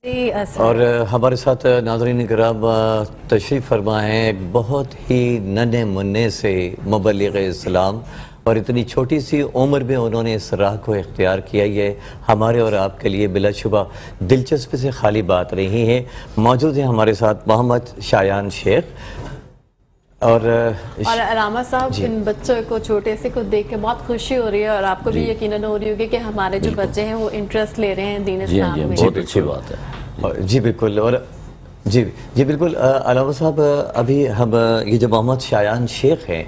اور ہمارے ساتھ ناظرین کرام تشریف فرما ہیں ایک بہت ہی ننھے منع سے مبلغ اسلام، اور اتنی چھوٹی سی عمر میں انہوں نے اس راہ کو اختیار کیا. یہ ہمارے اور آپ کے لیے بلا شبہ دلچسپی سے خالی بات نہیں ہے. موجود ہیں ہمارے ساتھ محمد شایان شیخ اور علامہ صاحب. ان بچوں کو چھوٹے سے کو دیکھ کے بہت خوشی ہو رہی ہے، اور آپ کو بھی یقیناً ہو رہی ہوگی کہ ہمارے جو بچے ہیں وہ انٹرسٹ لے رہے ہیں دین اسلام میں. بہت اچھی بات ہے. جی بالکل. اور جی بالکل علامہ صاحب، ابھی ہم یہ جو محمد شایان شیخ ہیں،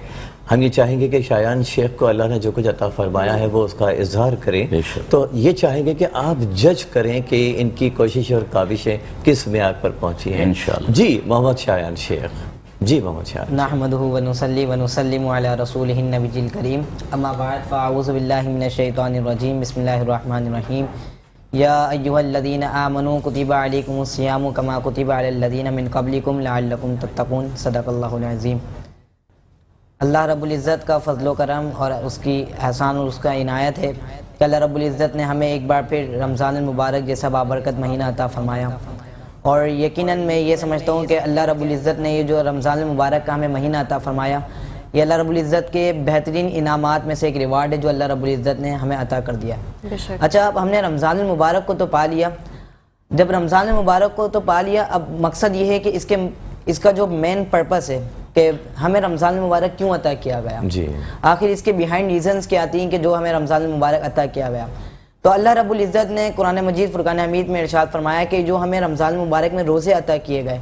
ہم یہ چاہیں گے کہ شایان شیخ کو اللہ نے جو کچھ عطا فرمایا ہے وہ اس کا اظہار کریں. تو یہ چاہیں گے کہ آپ جج کریں کہ ان کی کوشش اور کاوشیں کس معیار پر پہنچی ہیں انشاءاللہ. جی محمد شایان شیخ. جی محمد شایان. نحمدہ ونصلی ونسلم علی رسولہ النبی الکریم، اما بعد فاعوذ باللہ من الشیطان الرجیم، بسم اللہ الرحمن الرحیم. یا ایہا الذین آمنوا کتب علیکم الصیام کما کتب علی الذین من قبلکم لعلکم تتقون. صدق اللہ العظیم. اللہ رب العزت کا فضل و کرم اور اس کی احسان اور اس کا عنایت ہے کہ اللہ رب العزت نے ہمیں ایک بار پھر رمضان المبارک جیسا بابرکت مہینہ عطا فرمایا. اور یقیناً میں یہ سمجھتا ہوں کہ اللہ رب العزت نے یہ جو رمضان المبارک کا ہمیں مہینہ عطا فرمایا، یہ اللہ رب العزت کے بہترین انعامات میں سے ایک ریوارڈ ہے جو اللہ رب العزت نے ہمیں عطا کر دیا. اچھا، اب ہم نے رمضان المبارک کو تو پا لیا. جب رمضان المبارک کو تو پا لیا، اب مقصد یہ ہے کہ اس کا جو مین پرپس ہے کہ ہمیں رمضان المبارک کیوں عطا کیا گیا، آخر اس کے بیہائنڈ ریزنز کیا آتی ہیں کہ جو ہمیں رمضان المبارک عطا کیا گیا. تو اللہ رب العزت نے قرآن مجید فرقان حمید میں ارشاد فرمایا کہ جو ہمیں رمضان المبارک میں روزے عطا کیے گئے،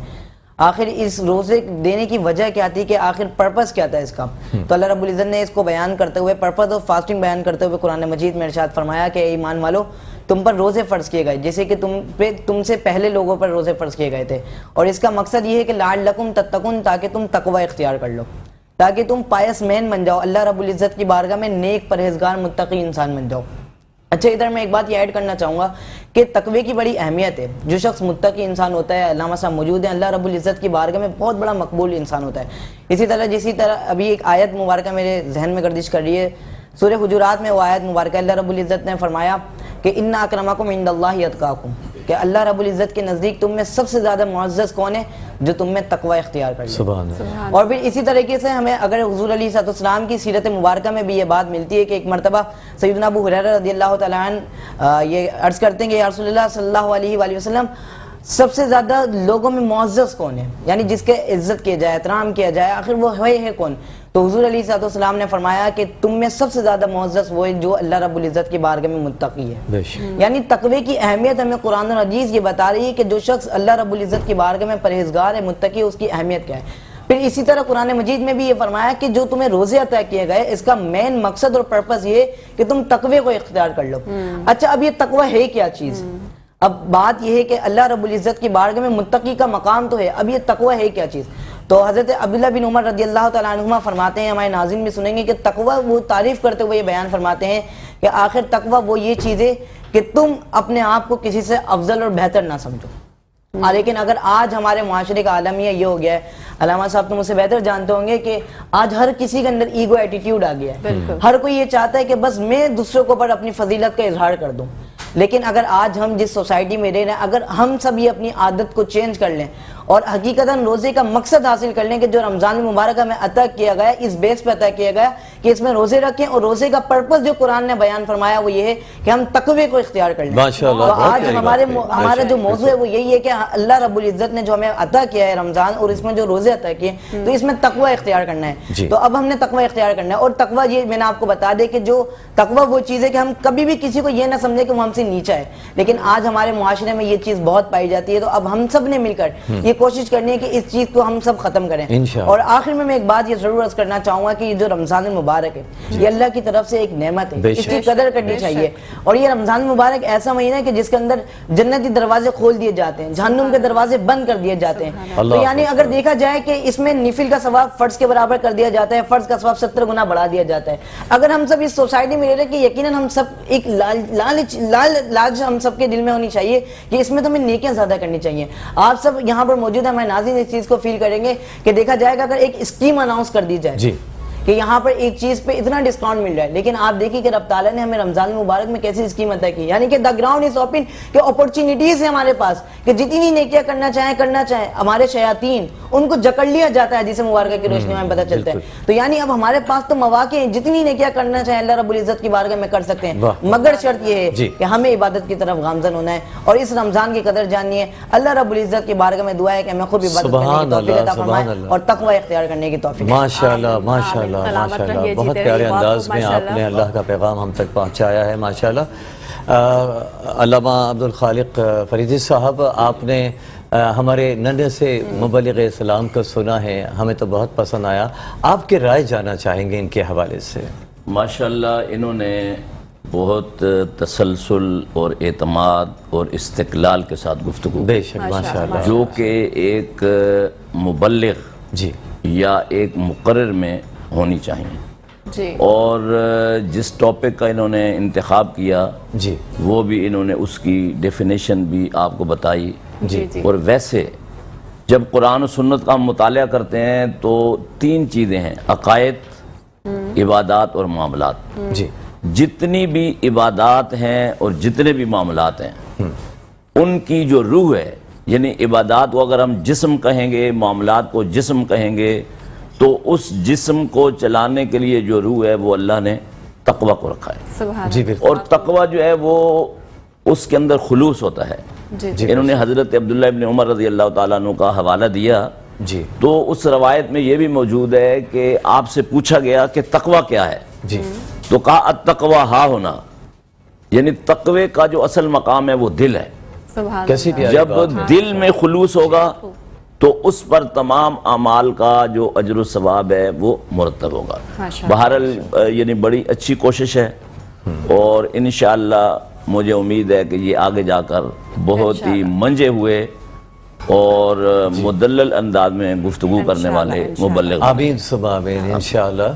آخر اس روزے دینے کی وجہ کیا تھی کہ آخر پرپس کیا تھا اس کا. تو اللہ رب العزت نے اس کو بیان کرتے ہوئے، پرپس آف فاسٹنگ بیان کرتے ہوئے قرآن مجید میں ارشاد فرمایا کہ ایمان والو، تم پر روزے فرض کیے گئے جیسے کہ تم سے پہلے لوگوں پر روزے فرض کیے گئے تھے. اور اس کا مقصد یہ ہے کہ لعلکم تتقون، تاکہ تم تقوی اختیار کر لو، تاکہ تم پائس مین بن جاؤ، اللہ رب العزت کی بارگاہ میں نیک پرہیزگار متقی انسان بن جاؤ. اچھا، ادھر میں ایک بات یہ ایڈ کرنا چاہوں گا کہ تقوی کی بڑی اہمیت ہے. جو شخص متقی انسان ہوتا ہے، علامہ صاحب موجود ہیں، اللہ رب العزت کی بارگاہ میں بہت بڑا مقبول انسان ہوتا ہے. اسی طرح ابھی ایک آیت مبارکہ میرے ذہن میں گردش کر رہی ہے، سورہ حجرات میں وہ آیت مبارکہ اللہ رب العزت نے فرمایا کہ ان اکرمکم عند اللہ اتقاکم، کہ اللہ رب العزت کے نزدیک تم میں سب سے زیادہ معزز کون ہے؟ جو تم میں تقوی اختیار کر لے. سبحان اللہ. اور پھر اسی طریقے سے ہمیں اگر حضور علیہ السلام کی سیرت مبارکہ میں بھی یہ بات ملتی ہے کہ ایک مرتبہ سیدنا ابو ہریرہ رضی اللہ تعالیٰ عنہ یہ عرض کرتے ہیں کہ یا رسول اللہ صلی اللہ علیہ وآلہ وسلم، سب سے زیادہ لوگوں میں معزز کون ہے، یعنی جس کے عزت کیا جائے، احترام کیا جائے، آخر وہ ہے کون؟ تو حضور علیہ السلام نے فرمایا کہ تم میں سب سے زیادہ معزز وہ ہے جو اللہ رب العزت کی بارگاہ میں متقی ہے. یعنی تقوی کی اہمیت ہمیں قرآن اور حدیث یہ بتا رہی ہے کہ جو شخص اللہ رب العزت کی بارگاہ میں پرہیزگار ہے، متقی ہے، اس کی اہمیت کیا ہے. پھر اسی طرح قرآن مجید میں بھی یہ فرمایا کہ جو تمہیں روزے عطا کیے گئے، اس کا مین مقصد اور پرپس یہ کہ تم تقوی کو اختیار کر لو. اچھا، اب یہ تقوی ہے کیا چیز؟ اب بات یہ ہے کہ اللہ رب العزت کی بارگاہ میں متقی کا مقام تو ہے، اب یہ تقوی ہے کیا چیز؟ تو حضرت عبداللہ بن عمر رضی اللہ تعالیٰ عنہما فرماتے ہیں، ہمارے ناظرین بھی سنیں گے کہ تقوی، وہ تعریف کرتے ہوئے یہ بیان فرماتے ہیں کہ آخر تقوی وہ یہ چیز ہے کہ تم اپنے آپ کو کسی سے افضل اور بہتر نہ سمجھو. لیکن اگر آج ہمارے معاشرے کا عالمیہ یہ ہو گیا ہے، علامہ صاحب تم اسے بہتر جانتے ہوں گے کہ آج ہر کسی کے اندر ایگو ایٹیٹیوڈ آ گیا ہے. ہر کوئی یہ چاہتا ہے کہ بس میں دوسروں کو پر اپنی فضیلت کا اظہار کر دوں. لیکن اگر آج ہم جس سوسائٹی میں رہ رہے ہیں، اگر ہم سب یہ اپنی عادت کو چینج کر لیں اور حقیقتاً روزے کا مقصد حاصل کر لیں کہ جو رمضان المبارک میں عطا کیا گیا، اس بیس پہ عطا کیا گیا کہ اس میں روزے رکھیں، اور روزے کا پرپس جو قرآن نے بیان فرمایا وہ یہ ہے کہ ہم تقوی کو اختیار کر لیں. تو آج ہمارا جو موضوع ہے وہ یہی ہے کہ اللہ رب العزت نے جو ہمیں عطا کیا ہے رمضان، اور اس میں جو روزے عطا کیے تو اس میں تقوی اختیار کرنا ہے. تو اب ہم نے تقوی اختیار کرنا ہے. اور تقوی، یہ میں نے آپ کو بتا دے کہ جو تقوی وہ چیز ہے کہ ہم کبھی بھی کسی کو یہ نہ سمجھے کہ وہ ہم سے نیچا ہے. لیکن آج ہمارے معاشرے میں یہ چیز بہت پائی جاتی ہے. تو اب ہم سب نے مل کر یہ کوشش کرنی ہے کہ اس چیز کو ہم سب ختم کریں. اور آخر میں ایک بات یہ ضرور عرض کرنا چاہوں گا کہ یہ جو رمضان المبارک ہے یہ اللہ کی طرف سے ایک نعمت ہے، اس کی قدر کرنی چاہیے. اور یہ رمضان المبارک ایسا مہینہ ہے کہ جس کے اندر جنتی دروازے کھول دیے جاتے ہیں، جہنم کے دروازے بند کر دیے جاتے ہیں. تو یعنی اگر دیکھا جائے کہ اس میں نفل کا ثواب فرض کے برابر کر دیا جاتا ہے، فرض کا ثواب 70 گنا بڑھا دیا جاتا ہے. اگر ہم سب اس سوسائٹی میں رہ رہے کہ یقیناً ہم سب ایک لالچ ہم سب کے دل میں ہونی چاہیے کہ اس میں تو ہمیں نیکیاں زیادہ کرنی چاہیے. آپ سب یہاں پر موجود ہیں، ہمارے ناظرین اس چیز کو فیل کریں گے کہ دیکھا جائے گا اگر ایک اسکیم اناؤنس کر دی جائے کہ یہاں پر ایک چیز پہ اتنا ڈسکاؤنٹ مل رہا ہے، لیکن آپ دیکھیں کہ رب تعالیٰ نے ہمیں رمضان المبارک میں کیسی اس قیمت کی، یعنی کہ دا گراؤنڈ از اوپن، کہ اپرچونیٹیز ہیں ہمارے پاس کہ جتنی نیکیاں کرنا چاہیں ہمارے شیاطین ان کو جکڑ لیا جاتا ہے، حدیث مبارکہ کی روشنی میں ہمیں پتہ چلتا ہے۔ تو یعنی اب ہمارے پاس تو مواقع ہیں، جتنی نیکیاں کرنا چاہیں اللہ رب العزت کی بارگاہ میں کر سکتے ہیں، مگر شرط یہ ہے کہ ہمیں عبادت کی طرف گامزن ہونا ہے اور اس رمضان کی قدر جاننی ہے۔ اللہ رب العزت کی بارگاہ میں دعا ہے کہ ہمیں خوب عبادت کرنے کی توفیق عطا فرمائے اور تقوی اختیار کرنے کی توفیق۔ ماشاءاللہ ماشاءاللہ ماشاءاللہ، بہت پیارے انداز میں آپ نے اللہ کا پیغام ہم تک پہنچایا ہے ماشاءاللہ۔ علامہ عبدالخالق فریدی صاحب، آپ نے ہمارے ننھے سے مبلغ اسلام کو سنا ہے، ہمیں تو بہت پسند آیا، آپ کی رائے جاننا چاہیں گے ان کے حوالے سے۔ ماشاءاللہ انہوں نے بہت تسلسل اور اعتماد اور استقلال کے ساتھ گفتگو، بے شک ماشاءاللہ، جو کہ ایک مبلغ جی یا ایک مقرر میں ہونی چاہیے، جی، اور جس ٹاپک کا انہوں نے انتخاب کیا جی وہ بھی انہوں نے اس کی ڈیفینیشن بھی آپ کو بتائی۔ جی جی، اور ویسے جب قرآن و سنت کا ہم مطالعہ کرتے ہیں تو 3 چیزیں ہیں: عقائد، عبادات اور معاملات۔ جی جتنی بھی عبادات ہیں اور جتنے بھی معاملات ہیں ان کی جو روح ہے، یعنی عبادات کو اگر ہم جسم کہیں گے، معاملات کو جسم کہیں گے، تو اس جسم کو چلانے کے لیے جو روح ہے وہ اللہ نے تقوی کو رکھا ہے، سبحان جی بالکل، اور تقوی جو ہے وہ اس کے اندر خلوص ہوتا ہے۔ جی انہوں نے حضرت عبداللہ ابن عمر رضی اللہ تعالیٰ عنہ کا حوالہ دیا، جی تو اس روایت میں یہ بھی موجود ہے کہ آپ سے پوچھا گیا کہ تقوی کیا ہے، جی تو کہا التقوی ہا ہونا، یعنی تقوی کا جو اصل مقام ہے وہ دل ہے۔ سبحان کیسی پیاری جب بات ہے۔ دل میں خلوص ہوگا تو اس پر تمام اعمال کا جو اجر و ثواب ہے وہ مرتب ہوگا۔ ماشاءاللہ۔ بہرحال یعنی بڑی اچھی کوشش ہے، اور انشاءاللہ مجھے امید ہے کہ یہ آگے جا کر بہت ہی منجے ہوئے اور مدلل انداز میں گفتگو کرنے والے مبلغ آمین ثم آمین انشاءاللہ۔